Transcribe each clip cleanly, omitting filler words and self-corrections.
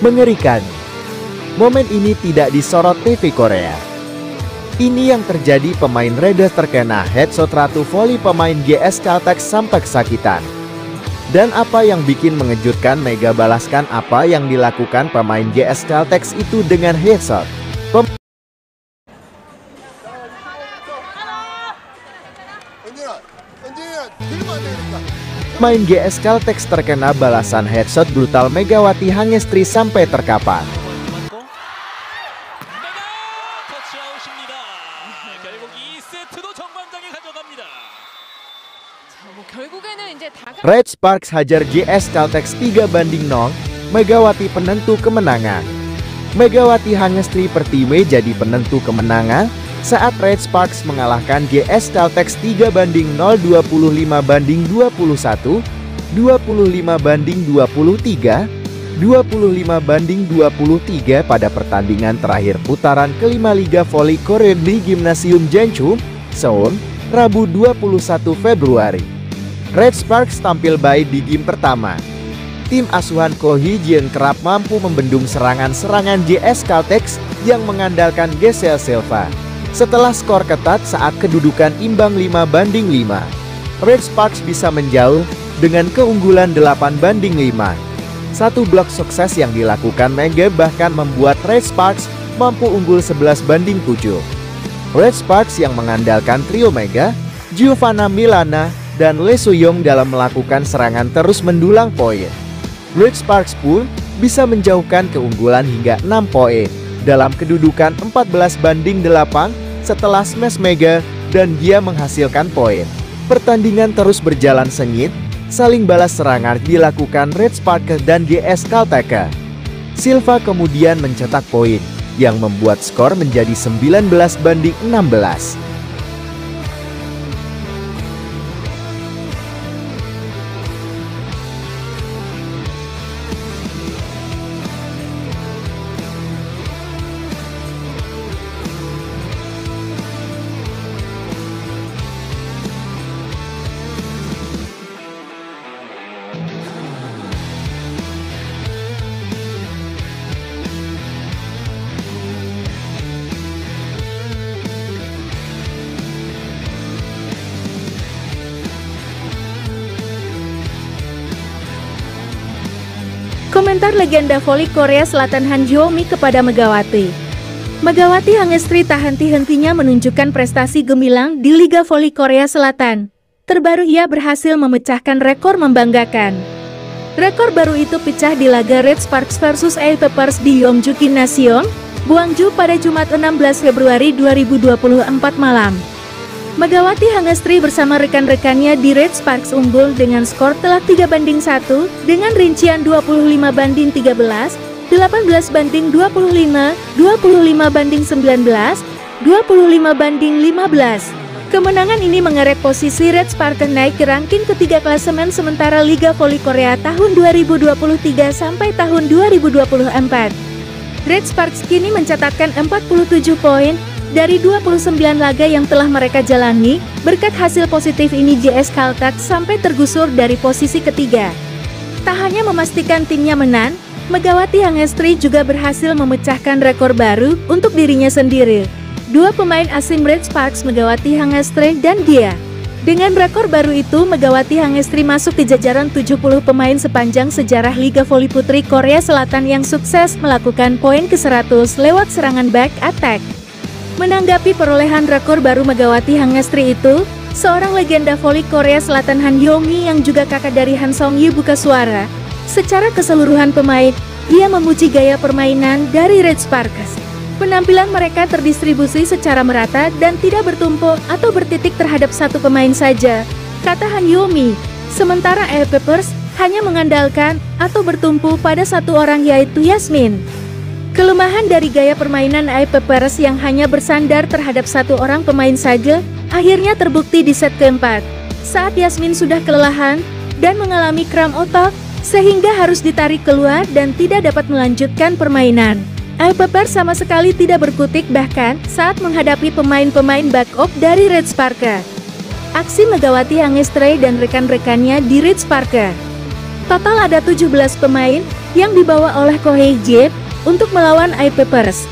Mengerikan. Momen ini tidak disorot TV Korea. Ini yang terjadi, pemain Raiders terkena headshot Ratu Volley pemain GS Caltex sampai kesakitan. Dan apa yang bikin mengejutkan, Mega balaskan apa yang dilakukan pemain GS Caltex itu dengan headshot. Pemain GS Caltex terkena balasan headshot brutal Megawati Hangestri sampai terkapar. Red Sparks hajar GS Caltex 3-0, Megawati penentu kemenangan. Megawati Hangestri Pertiwi jadi penentu kemenangan saat Red Sparks mengalahkan GS Caltex 3-0, 25-21, 25-23, 25-23 pada pertandingan terakhir putaran kelima Liga Voli Korea di Gimnasium Jeonju, Seoul, Rabu 21 Februari. Red Sparks tampil baik di game pertama. Tim asuhan Ko Hee-jin kerap mampu membendung serangan-serangan GS Caltex yang mengandalkan Giselle Silva. Setelah skor ketat saat kedudukan imbang 5-5, Red Sparks bisa menjauh dengan keunggulan 8-5. Satu blok sukses yang dilakukan Mega bahkan membuat Red Sparks mampu unggul 11-7. Red Sparks yang mengandalkan trio Mega, Giovanna Milana, dan Lee Soo-young dalam melakukan serangan terus mendulang poin. Red Sparks pun bisa menjauhkan keunggulan hingga 6 poin dalam kedudukan 14-8 setelah smash Mega dan dia menghasilkan poin. Pertandingan terus berjalan sengit, saling balas serangan dilakukan Red Sparks dan GS Caltex. Silva kemudian mencetak poin yang membuat skor menjadi 19-16. Komentar legenda voli Korea Selatan Han Hyo-mi kepada Megawati. Megawati Hangestri tak henti-hentinya menunjukkan prestasi gemilang di Liga Voli Korea Selatan. Terbaru ia berhasil memecahkan rekor membanggakan. Rekor baru itu pecah di laga Red Sparks vs A Peppers di Yeongju Gymnasium, Gwangju pada Jumat 16 Februari 2024 malam. Megawati Hangestri bersama rekan-rekannya di Red Sparks unggul dengan skor telak 3-1 dengan rincian 25-13, 18-25, 25-19, 25-15. Kemenangan ini mengerek posisi Red Sparks naik ke ranking ketiga klasemen sementara Liga Voli Korea tahun 2023 sampai tahun 2024. Red Sparks kini mencatatkan 47 poin dari 29 laga yang telah mereka jalani. Berkat hasil positif ini GS Caltex sampai tergusur dari posisi ketiga. Tak hanya memastikan timnya menang, Megawati Hangestri juga berhasil memecahkan rekor baru untuk dirinya sendiri. Dua pemain asing Red Sparks, Megawati Hangestri dan dia. Dengan rekor baru itu, Megawati Hangestri masuk di jajaran 70 pemain sepanjang sejarah Liga Voli Putri Korea Selatan yang sukses melakukan poin ke-100 lewat serangan back attack. Menanggapi perolehan rekor baru Megawati Hangestri itu, seorang legenda voli Korea Selatan Han Hyo-mi yang juga kakak dari Han Song-yi buka suara. Secara keseluruhan pemain, ia memuji gaya permainan dari Red Sparks. Penampilan mereka terdistribusi secara merata dan tidak bertumpuk atau bertitik terhadap satu pemain saja, kata Han Hyo-mi. Sementara A Peppers hanya mengandalkan atau bertumpu pada satu orang yaitu Yasmin. Kelemahan dari gaya permainan A Peppers yang hanya bersandar terhadap satu orang pemain saja, akhirnya terbukti di set keempat. Saat Yasmin sudah kelelahan dan mengalami kram otot, sehingga harus ditarik keluar dan tidak dapat melanjutkan permainan. A Peppers sama sekali tidak berkutik bahkan saat menghadapi pemain-pemain backup dari Red Sparks. Aksi Megawati Hangestri dan rekan-rekannya di Red Sparks. Total ada 17 pemain yang dibawa oleh Ko Hye-jin untuk melawan I-Papers.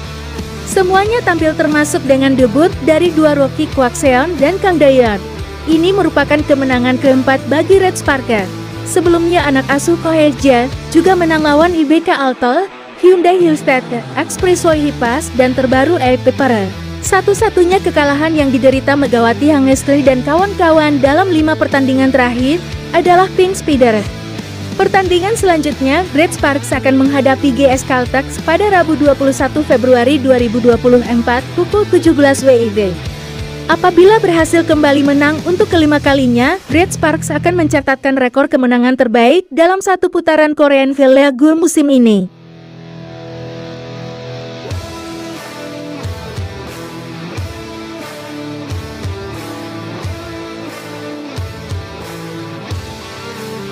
Semuanya tampil termasuk dengan debut dari dua rookie Kwak Seon dan Kang Daeyeon. Ini merupakan kemenangan keempat bagi Red Sparker. Sebelumnya anak asuh Ko Hye-jin juga menang lawan IBK Altor, Hyundai Hillstead, Expressway Hipas, dan terbaru I-Papers. Satu-satunya kekalahan yang diderita Megawati Hangestri dan kawan-kawan dalam 5 pertandingan terakhir adalah Pink Spider. Pertandingan selanjutnya, Red Sparks akan menghadapi GS Caltex pada Rabu 21 Februari 2024 pukul 17 WIB. Apabila berhasil kembali menang untuk kelima kalinya, Red Sparks akan mencatatkan rekor kemenangan terbaik dalam satu putaran Korean League musim ini.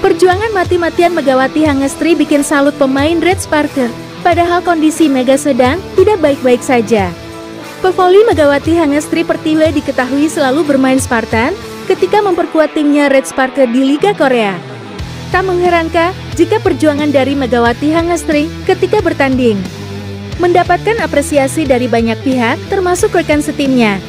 Perjuangan mati-matian Megawati Hangestri bikin salut pemain Red Sparker, padahal kondisi Mega sedang tidak baik-baik saja. Pevoli Megawati Hangestri Pertiwi diketahui selalu bermain Spartan ketika memperkuat timnya Red Sparker di Liga Korea. Tak mengherankan jika perjuangan dari Megawati Hangestri ketika bertanding mendapatkan apresiasi dari banyak pihak termasuk rekan setimnya.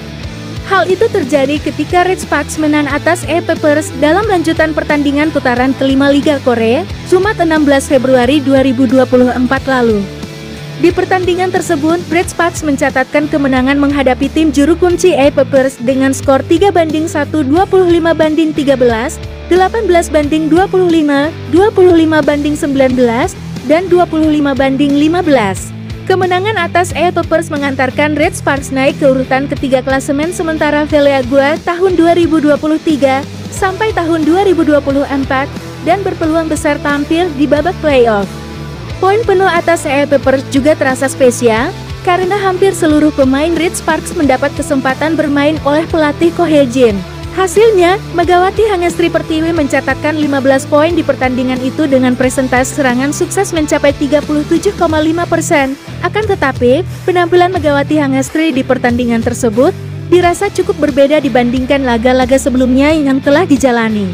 Hal itu terjadi ketika Red Sparks menang atas I-Papers dalam lanjutan pertandingan putaran kelima Liga Korea, Jumat 16 Februari 2024 lalu. Di pertandingan tersebut, Red Sparks mencatatkan kemenangan menghadapi tim juru kunci I-Papers dengan skor 3-1, 25-13, 18-25, 25-19, dan 25-15. Kemenangan atas I-Papers mengantarkan Red Sparks naik ke urutan ketiga klasemen sementara League tahun 2023 sampai tahun 2024 dan berpeluang besar tampil di babak playoff. Poin penuh atas I-Papers juga terasa spesial karena hampir seluruh pemain Red Sparks mendapat kesempatan bermain oleh pelatih Ko Hye-jin. Hasilnya, Megawati Hangestri Pertiwi mencatatkan 15 poin di pertandingan itu dengan presentase serangan sukses mencapai 37,5%. Akan tetapi, penampilan Megawati Hangestri di pertandingan tersebut dirasa cukup berbeda dibandingkan laga-laga sebelumnya yang telah dijalani.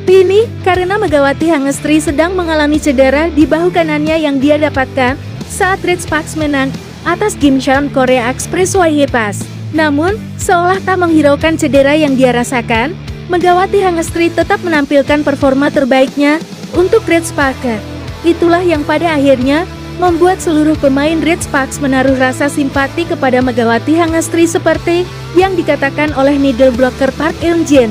Ini karena Megawati Hangestri sedang mengalami cedera di bahu kanannya yang dia dapatkan saat Red Sparks menang atas Gimcheon Korea Expressway Hipas. Namun, seolah tak menghiraukan cedera yang dia rasakan, Megawati Hangestri tetap menampilkan performa terbaiknya untuk Red Sparks. Itulah yang pada akhirnya membuat seluruh pemain Red Sparks menaruh rasa simpati kepada Megawati Hangestri seperti yang dikatakan oleh needle blocker Park Eun-jin.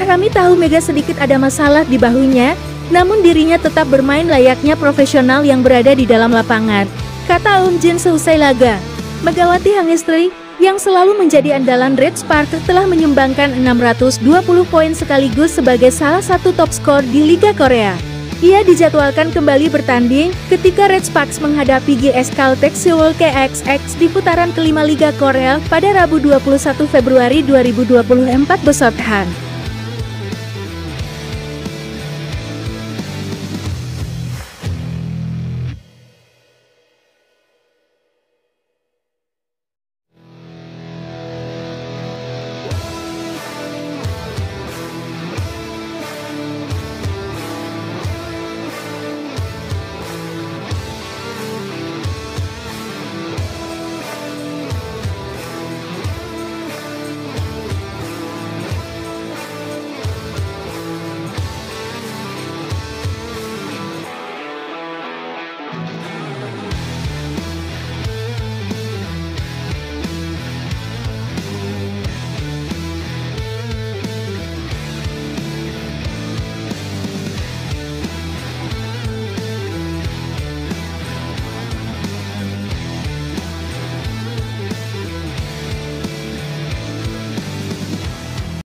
Kami tahu Mega sedikit ada masalah di bahunya, namun dirinya tetap bermain layaknya profesional yang berada di dalam lapangan, kata Eun-jin seusai laga. Megawati Hangestri yang selalu menjadi andalan Red Sparks telah menyumbangkan 620 poin sekaligus sebagai salah satu top skor di Liga Korea. Ia dijadwalkan kembali bertanding ketika Red Sparks menghadapi GS Caltex Seoul KXX di putaran kelima Liga Korea pada Rabu 21 Februari 2024 besok.